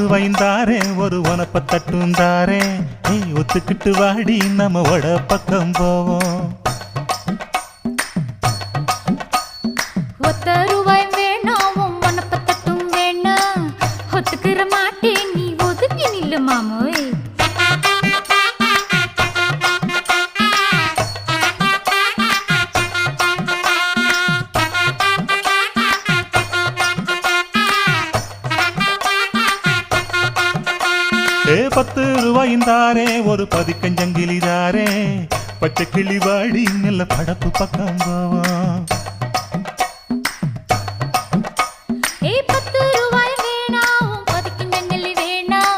ரூபாய்ந்தாரே ஒரு உனப்ப தட்டுந்தாரே ஒத்துக்கிட்டு வாடி நம்ம வட பக்கம் போவோம். ஒத்த ரூபாய் வேணாம் உனப்ப தட்டும் வேணாம் ஒத்துக்கிற மாட்டேன் நீ ஒதுங்கி நில்லு மாமோய். ரூபாய்ந்தாரே ஒரு பதிக்கஞ்சங்கிலிதாரே பச்சை கிளி வாடி நல்ல படப்பு பக்கம் போவோம்.